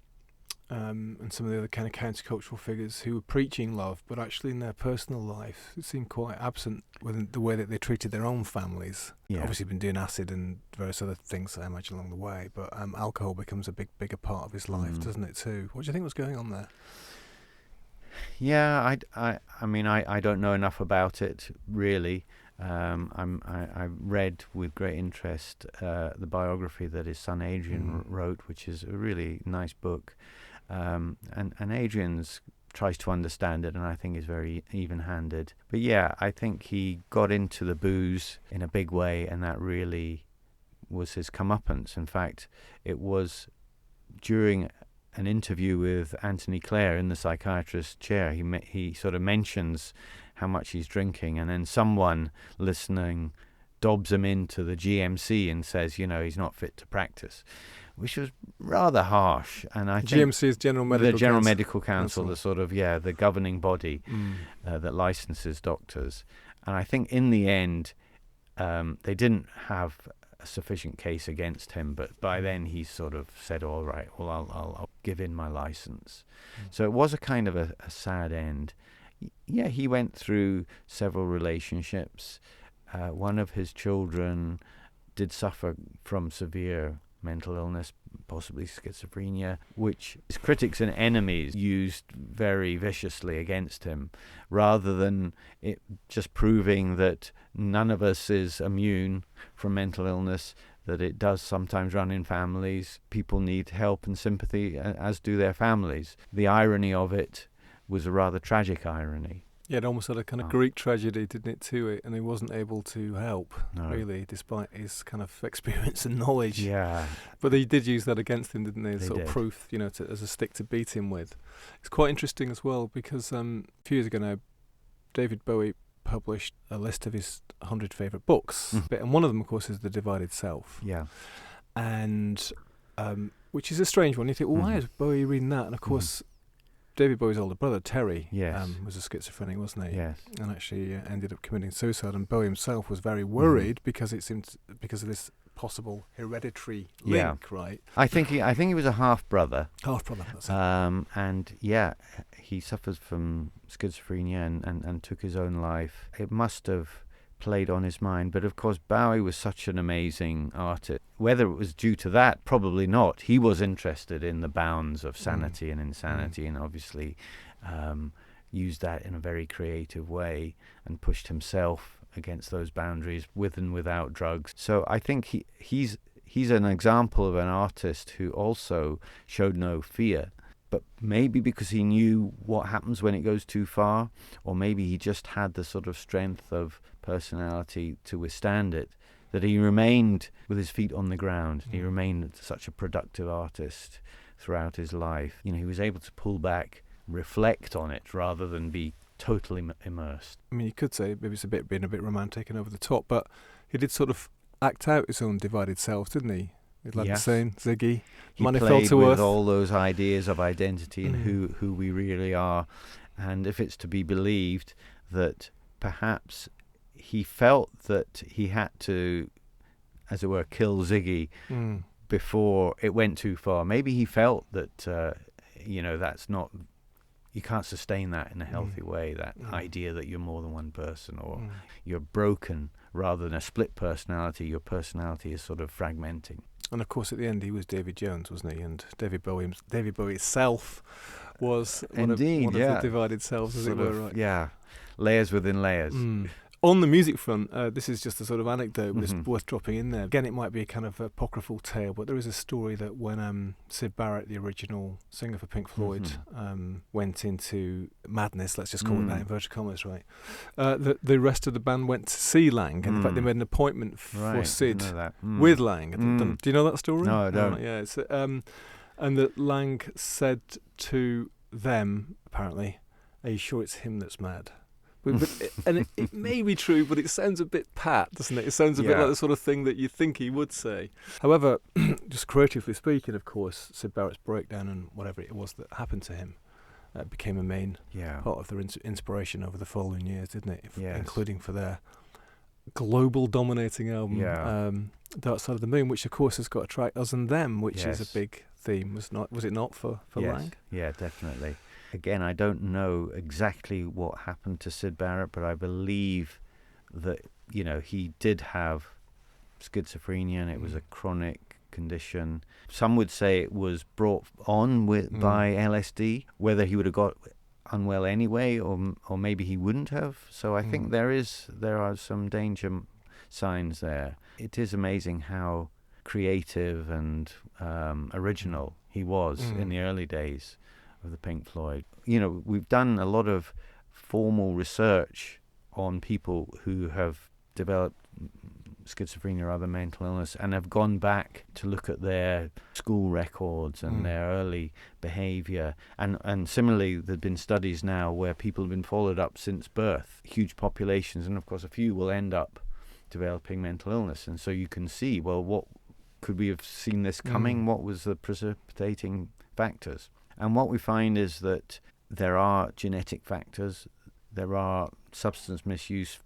and some of the other kind of countercultural figures who were preaching love, but actually in their personal life it seemed quite absent with the way that they treated their own families. Obviously been doing acid and various other things, I imagine, along the way, but alcohol becomes a bigger part of his life, doesn't it too? What do you think was going on there? Yeah, I mean, I don't know enough about it, really. I read with great interest the biography that his son Adrian wrote, which is a really nice book. And Adrian's tries to understand it, and I think is very even-handed. But yeah, I think he got into the booze in a big way, and that really was his comeuppance. In fact, it was during an interview with Anthony Clare in the psychiatrist's chair, he sort of mentions how much he's drinking, and then someone listening dobs him into the GMC and says, he's not fit to practice, which was rather harsh. And I think GMC is General Medical Council, the sort of the governing body that licenses doctors. And I think in the end, they didn't have a sufficient case against him, but by then he sort of said, all right, well, I'll give in my license. So it was a kind of a sad end. Yeah, he went through several relationships. One of his children did suffer from severe mental illness, possibly schizophrenia, which his critics and enemies used very viciously against him, rather than it just proving that none of us is immune from mental illness, that it does sometimes run in families. People need help and sympathy, as do their families. The irony of it was a rather tragic irony. Yeah, it almost had a kind of Greek tragedy, didn't it, to it? And he wasn't able to help, really, despite his kind of experience and knowledge. Yeah. But they did use that against him, didn't they? As sort of proof, as a stick to beat him with. It's quite interesting as well, because a few years ago now, David Bowie published a list of his 100 favourite books. And one of them, of course, is The Divided Self. Yeah. And which is a strange one. You think, well, why is Bowie reading that? And of course, David Bowie's older brother, Terry, was a schizophrenic, wasn't he? Yes. And actually ended up committing suicide. And Bowie himself was very worried because of this possible hereditary link, right? I think he was a half-brother. Half-brother, that's it. And he suffers from schizophrenia and took his own life. It must have played on his mind, but of course Bowie was such an amazing artist. Whether it was due to that, probably not. He was interested in the bounds of sanity and insanity, and obviously used that in a very creative way and pushed himself against those boundaries with and without drugs. So I think he's an example of an artist who also showed no fear, but maybe because he knew what happens when it goes too far, or maybe he just had the sort of strength of personality to withstand it, that he remained with his feet on the ground. He remained such a productive artist throughout his life. You know, he was able to pull back, reflect on it, rather than be totally immersed. I mean, you could say maybe it's being a bit romantic and over the top, but he did sort of act out his own divided selves, didn't he? Like the saying, Ziggy, he money played fell to with earth. all those ideas of identity and who we really are. And if it's to be believed that perhaps he felt that he had to, as it were, kill Ziggy before it went too far. Maybe he felt that, that's not, you can't sustain that in a healthy way, that idea that you're more than one person, or you're broken rather than a split personality. Your personality is sort of fragmenting. And of course, at the end, he was David Jones, wasn't he? And David Bowie itself was one of the divided selves, as it were. Right? Yeah, layers within layers. On the music front, this is just a sort of anecdote, but it's worth dropping in there. Again, it might be a kind of apocryphal tale, but there is a story that when Syd Barrett, the original singer for Pink Floyd, went into madness, let's just call it that, inverted commas, right? The rest of the band went to see Laing, and in fact they made an appointment for Syd with Laing. Do you know that story? No, I don't. Yeah, it's, and that Laing said to them, apparently, "Are you sure it's him that's mad?" And it may be true, but it sounds a bit pat, doesn't it? It sounds a bit like the sort of thing that you think he would say. However, just creatively speaking, of course, Syd Barrett's breakdown and whatever it was that happened to him became a main part of their inspiration over the following years, didn't it? Including for their global dominating album, Dark Side of the Moon, which of course has got a track Us and Them, which is a big theme. Was it not for Laing? Yeah, definitely. Again, I don't know exactly what happened to Syd Barrett, but I believe that, he did have schizophrenia, and it was a chronic condition. Some would say it was brought on by LSD, whether he would have got unwell anyway, or maybe he wouldn't have. So I think there are some danger signs there. It is amazing how creative and original he was in the early days of the Pink Floyd. We've done a lot of formal research on people who have developed schizophrenia or other mental illness and have gone back to look at their school records and their early behavior. And similarly, there have been studies now where people have been followed up since birth, huge populations, and of course a few will end up developing mental illness. And so you can see, well, what could we have seen this coming? What was the precipitating factors? And what we find is that there are genetic factors, there are substance misuse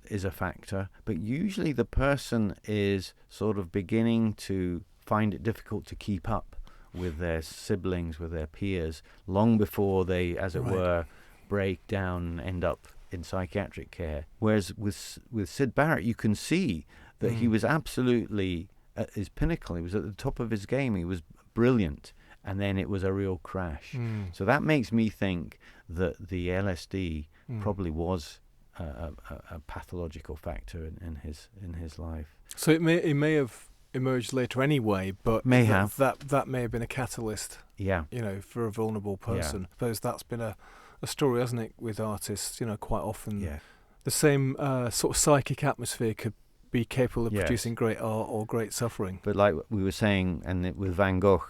is a factor, but usually the person is sort of beginning to find it difficult to keep up with their siblings, with their peers, long before they, as it were, break down and end up in psychiatric care. Whereas with Syd Barrett, you can see that he was absolutely at his pinnacle. He was at the top of his game. He was brilliant. And then it was a real crash. So that makes me think that the LSD probably was a pathological factor in his life. So it may have emerged later anyway, but that may have been a catalyst. Yeah, for a vulnerable person. I suppose that's been a story, hasn't it, with artists? Quite often the same sort of psychic atmosphere could be capable of producing great art or great suffering. But like we were saying, with Van Gogh,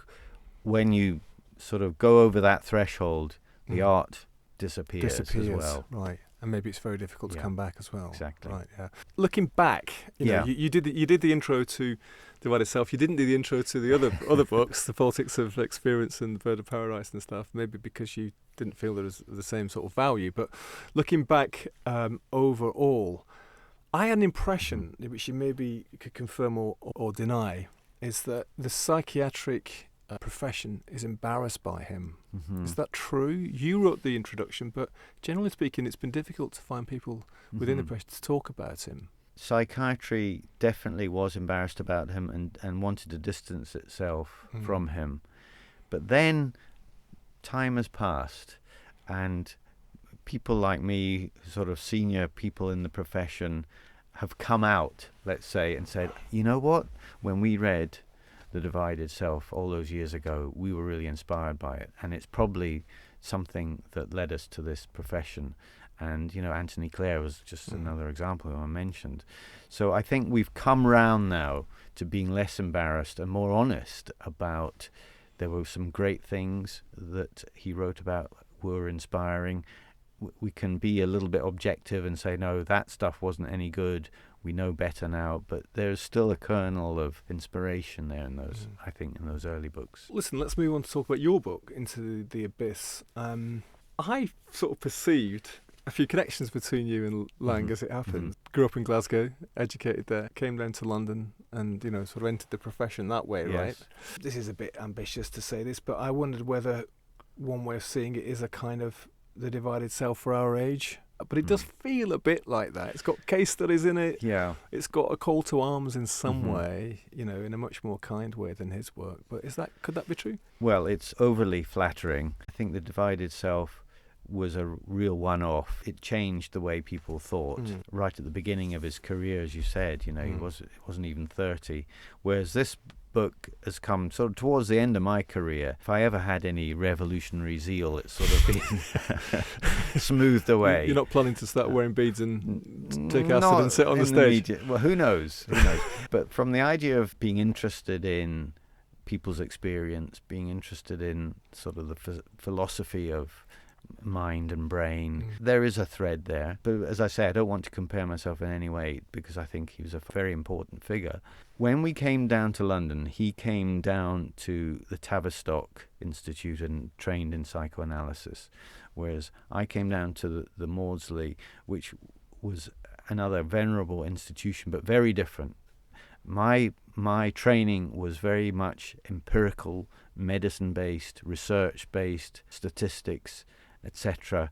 when you sort of go over that threshold, the art disappears as well. Right. And maybe it's very difficult to come back as well. Exactly. Right. Yeah. Looking back, you did the intro to Divided Self. You didn't do the intro to the other books, The Politics of Experience and The Bird of Paradise and stuff. Maybe because you didn't feel there was the same sort of value. But looking back overall, I had an impression, which you maybe could confirm or deny, is that the psychiatric profession is embarrassed by him. Is that true? You wrote the introduction, but generally speaking, it's been difficult to find people within the profession to talk about him. Psychiatry definitely was embarrassed about him and wanted to distance itself from him. But then time has passed and people like me, sort of senior people in the profession, have come out, let's say, and said, you know what, when we read The Divided Self all those years ago, we were really inspired by it, and it's probably something that led us to this profession. And, you know, Anthony Clare was just another example who I mentioned. So I think we've come round now to being less embarrassed and more honest about there were some great things that he wrote about were inspiring. We can be a little bit objective and say, no, that stuff wasn't any good. We know better now. But there's still a kernel of inspiration there in those, I think, in those early books. Listen, let's move on to talk about your book, Into the Abyss. I sort of perceived a few connections between you and Laing as it happened. Grew up in Glasgow, educated there, came down to London and, you know, sort of entered the profession that way, right? This is a bit ambitious to say this, but I wondered whether one way of seeing it is a kind of the divided self for our age. But it does feel a bit like that. It's got case studies in it. Yeah. It's got a call to arms in some way, you know, in a much more kind way than his work. But could that be true? Well, it's overly flattering. I think The Divided Self was a real one-off. It changed the way people thought right at the beginning of his career, as you said. You know, he wasn't even 30. Whereas this book has come sort of towards the end of my career. If I ever had any revolutionary zeal, it's sort of been smoothed away. You're not planning to start wearing beads and take acid and sit on the stage? Well, who knows? Who knows? But from the idea of being interested in people's experience, being interested in sort of the philosophy of mind and brain, there is a thread there. But as I say, I don't want to compare myself in any way because I think he was a very important figure. When we came down to London, he came down to the Tavistock Institute and trained in psychoanalysis, whereas I came down to the Maudsley, which was another venerable institution, but very different. My training was very much empirical, medicine-based, research-based, statistics, etc.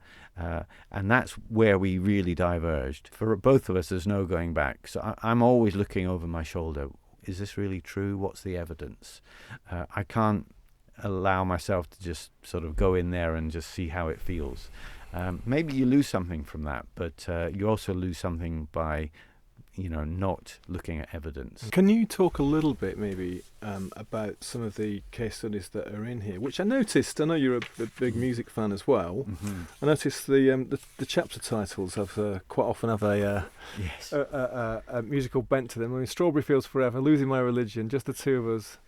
And that's where we really diverged. For both of us, there's no going back. So I'm always looking over my shoulder. Is this really true? What's the evidence? I can't allow myself to just sort of go in there and just see how it feels. Maybe you lose something from that, but you also lose something by not looking at evidence. Can you talk a little bit maybe about some of the case studies that are in here, which I noticed, I know you're a big music fan as well, I noticed the chapter titles have quite often have a musical bent to them. I mean, Strawberry Fields Forever, Losing My Religion, Just the Two of Us,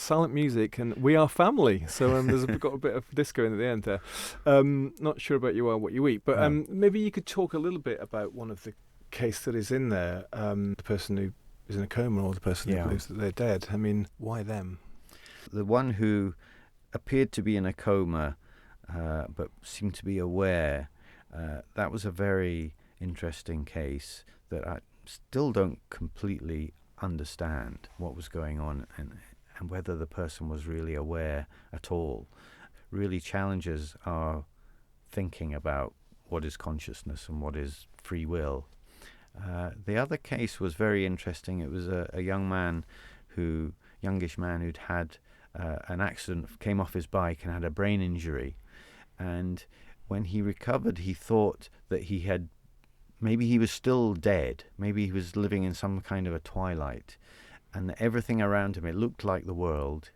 Silent Music, and We Are Family. So there's got a bit of disco in at the end there. Not sure about You Are What You Eat, but maybe you could talk a little bit about one of the case studies in there, the person who is in a coma or the person who believes that they're dead. I mean, why them? The one who appeared to be in a coma but seemed to be aware, that was a very interesting case that I still don't completely understand what was going on and whether the person was really aware at all. Really challenges our thinking about what is consciousness and what is free will. The other case was very interesting. It was a youngish man who'd had an accident, came off his bike and had a brain injury. And when he recovered, he thought that maybe he was still dead. Maybe he was living in some kind of a twilight. And everything around him, it looked like the world,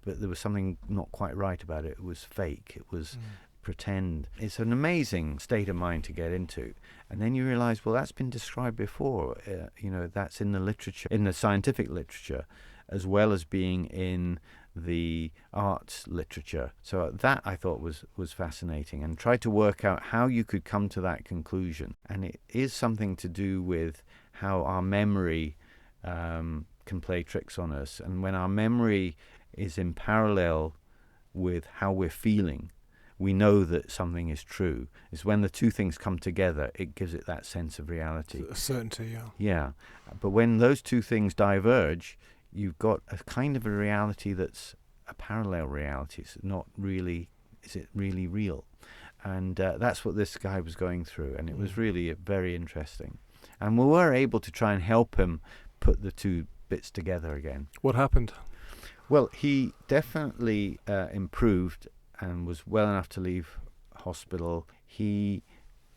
but there was something not quite right about it. It was fake. It was pretend. It's an amazing state of mind to get into. And then you realize, well, that's been described before. That's in the literature, in the scientific literature, as well as being in the arts literature. So that I thought was fascinating, and tried to work out how you could come to that conclusion. And it is something to do with how our memory can play tricks on us. And when our memory is in parallel with how we're feeling, we know that something is true. It's when the two things come together, it gives it that sense of reality. A certainty, yeah. Yeah. But when those two things diverge, you've got a kind of a reality that's a parallel reality. It's not really, is it really real? And that's what this guy was going through. And it was really very interesting. And we were able to try and help him put the two bits together again. What happened? Well, he definitely improved and was well enough to leave hospital. He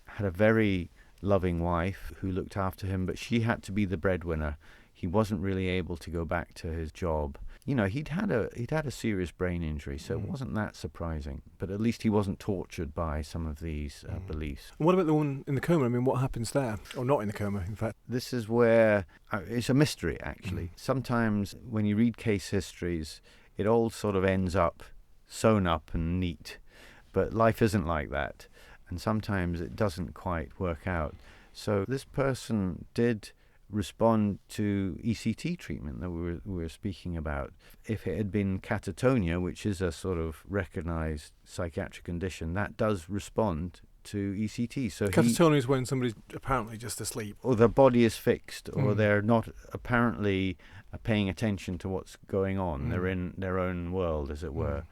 had a very loving wife who looked after him, but she had to be the breadwinner. He wasn't really able to go back to his job. He'd had a serious brain injury, so it wasn't that surprising. But at least he wasn't tortured by some of these beliefs. And what about the one in the coma? I mean, what happens there? Or not in the coma, in fact. This is where it's a mystery, actually. Sometimes when you read case histories, it all sort of ends up sewn up and neat. But life isn't like that. And sometimes it doesn't quite work out. So this person did respond to ECT treatment that we were speaking about. If it had been catatonia, which is a sort of recognized psychiatric condition, that does respond to ECT. So catatonia is when somebody's apparently just asleep. Or their body is fixed, or they're not apparently paying attention to what's going on. They're in their own world, as it were.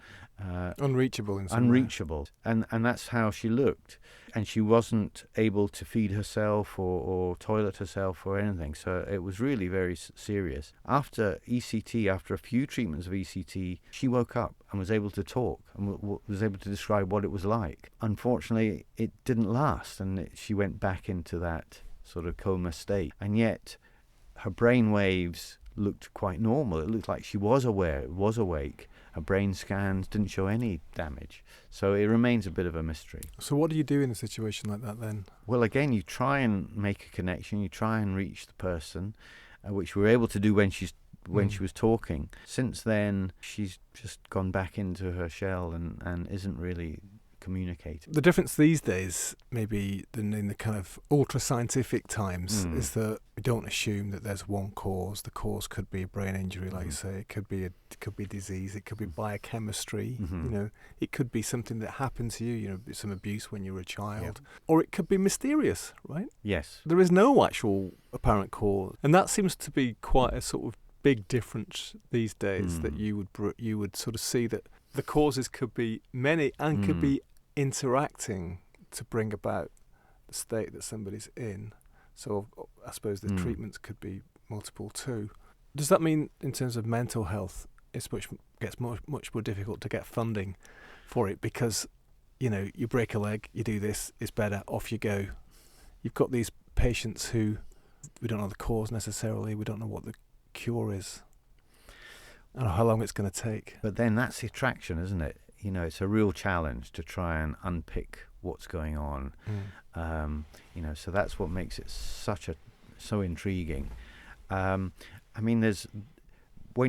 Unreachable in some Unreachable. And that's how she looked. And she wasn't able to feed herself or toilet herself or anything. So it was really very serious. After ECT, after a few treatments of ECT, she woke up and was able to talk and was able to describe what it was like. Unfortunately, it didn't last, and she went back into that sort of coma state. And yet her brain waves looked quite normal. It looked like she was aware, was awake. Her brain scans didn't show any damage. So it remains a bit of a mystery. So what do you do in a situation like that then? Well, again, you try and make a connection. You try and reach the person, which we were able to do when she was talking. Since then, she's just gone back into her shell and isn't really communicating. The difference these days, maybe than in the kind of ultra-scientific times, is that we don't assume that there's one cause. The cause could be a brain injury, like you say. It could be disease. It could be biochemistry. It could be something that happened to you. Some abuse when you were a child, or it could be mysterious, right? Yes. There is no actual apparent cause, and that seems to be quite a sort of big difference these days. That you would sort of see that the causes could be many and could be interacting to bring about the state that somebody's in. So I suppose the treatments could be multiple too. Does that mean in terms of mental health it gets much more difficult to get funding for it because you break a leg, you do this, it's better, off you go? You've got these patients who we don't know the cause necessarily, we don't know what the cure is and how long it's going to take. But then that's the attraction, isn't it? It's a real challenge to try and unpick what's going on. So that's what makes it so intriguing. When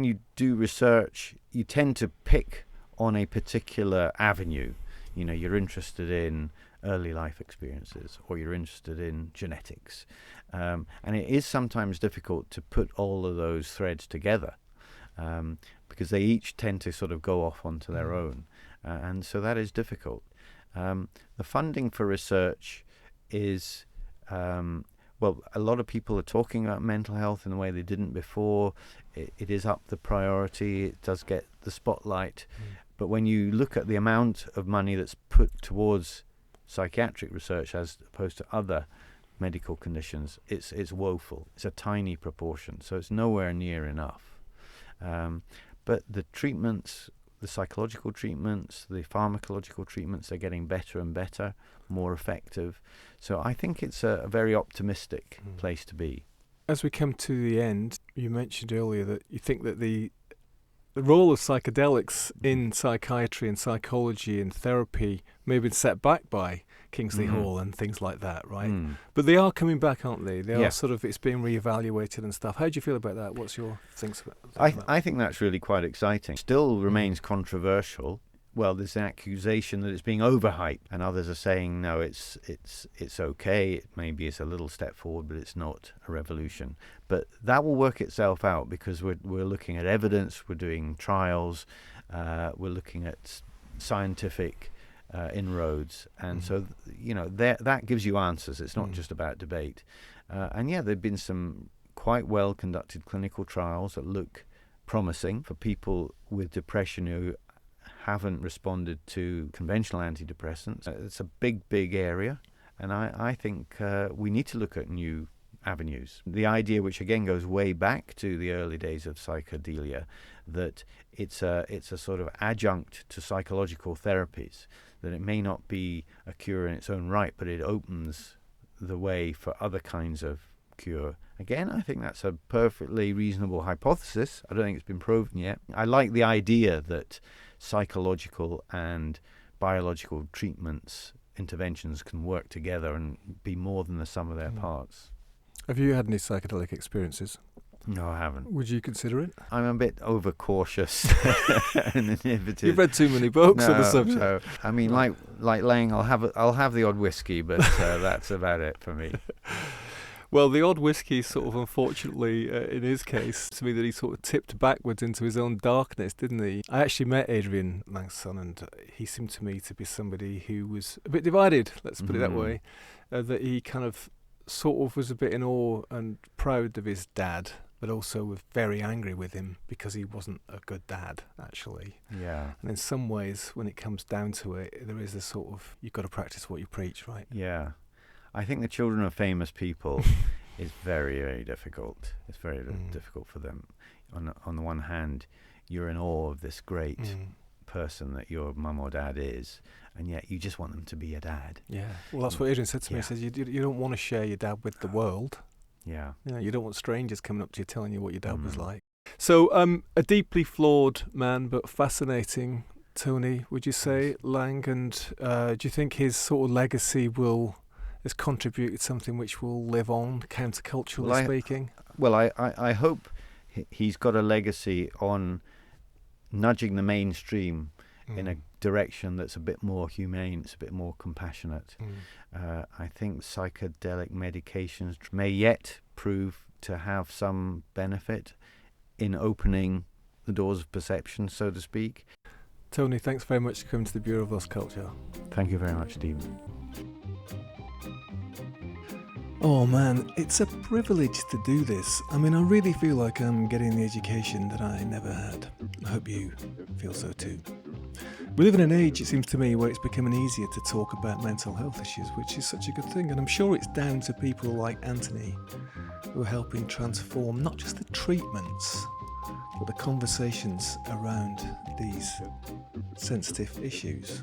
you do research, you tend to pick on a particular avenue. You're interested in early life experiences, or you're interested in genetics. And it is sometimes difficult to put all of those threads together. Because they each tend to sort of go off onto their own. And so that is difficult. The funding for research is, a lot of people are talking about mental health in the way they didn't before. It is up the priority. It does get the spotlight. But when you look at the amount of money that's put towards psychiatric research as opposed to other medical conditions, it's woeful. It's a tiny proportion. So it's nowhere near enough. But the treatments, the psychological treatments, the pharmacological treatments, they're getting better and better, more effective. So I think it's a very optimistic place to be. As we come to the end, you mentioned earlier that you think that the role of psychedelics in psychiatry and psychology and therapy may have been set back by Kingsley Hall and things like that, right? But they are coming back, aren't they? They are sort of, it's being reevaluated and stuff. How do you feel about that? What's your things about that? I think that's really quite exciting. Still remains controversial. Well, there's an accusation that it's being overhyped, and others are saying, no, it's okay. It maybe it's a little step forward, but it's not a revolution. But that will work itself out because we're looking at evidence, we're doing trials, we're looking at scientific inroads, and so that gives you answers. It's not just about debate. And there've been some quite well conducted clinical trials that look promising for people with depression who haven't responded to conventional antidepressants. It's a big area, and I think we need to look at new avenues. The idea, which again goes way back to the early days of psychedelia, that it's a sort of adjunct to psychological therapies, that it may not be a cure in its own right, but it opens the way for other kinds of cure. Again, I think that's a perfectly reasonable hypothesis. I don't think it's been proven yet. I like the idea that psychological and biological treatments, interventions can work together and be more than the sum of their parts. Have you had any psychedelic experiences? No, I haven't. Would you consider it? I'm a bit overcautious and inhibited. You've read too many books on the subject. No. I mean, like Laing, I'll have the odd whiskey, but that's about it for me. Well, the odd whiskey sort of, unfortunately, in his case, to me that he sort of tipped backwards into his own darkness, didn't he? I actually met Adrian Langson, and he seemed to me to be somebody who was a bit divided, let's put it that way, that he kind of sort of was a bit in awe and proud of his dad, but also was very angry with him because he wasn't a good dad, actually. Yeah. And in some ways, when it comes down to it, there is a sort of, you've got to practice what you preach, right? Yeah. I think the children of famous people is very, very difficult. It's very difficult for them. On the one hand, you're in awe of this great person that your mum or dad is, and yet you just want them to be a dad. Yeah. Well, that's what Adrian said to me. He says, you don't want to share your dad with the world. Yeah. You know, you don't want strangers coming up to you telling you what your dad was like. So, a deeply flawed man, but fascinating, Tony, would you say, Laing? And do you think his sort of legacy has contributed something which will live on, counterculturally speaking? I hope he's got a legacy on nudging the mainstream in a direction that's a bit more humane, it's a bit more compassionate. I think psychedelic medications may yet prove to have some benefit in opening the doors of perception, so to speak. Tony, thanks very much for coming to the Bureau of Lost Culture. Thank you very much, Stephen. Oh man, it's a privilege to do this. I mean, I really feel like I'm getting the education that I never had. I hope you feel so too. We live in an age, it seems to me, where it's becoming easier to talk about mental health issues, which is such a good thing. And I'm sure it's down to people like Anthony who are helping transform not just the treatments, but the conversations around these sensitive issues.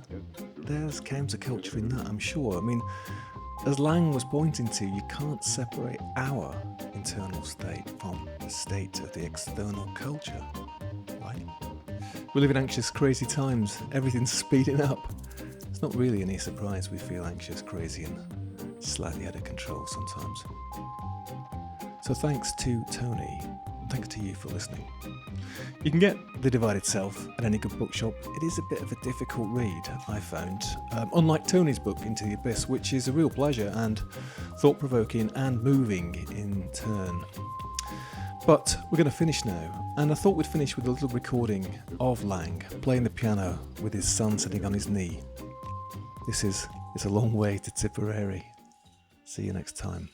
There's counterculture in that, I'm sure. I mean, as Laing was pointing to, you can't separate our internal state from the state of the external culture, right? We live in anxious, crazy times. Everything's speeding up. It's not really any surprise we feel anxious, crazy, and slightly out of control sometimes. So thanks to Tony, and thanks to you for listening. You can get The Divided Self at any good bookshop. It is a bit of a difficult read, I found. Unlike Tony's book, Into the Abyss, which is a real pleasure and thought-provoking and moving in turn. But we're going to finish now, and I thought we'd finish with a little recording of Laing playing the piano with his son sitting on his knee. This is It's a Long Way to Tipperary. See you next time.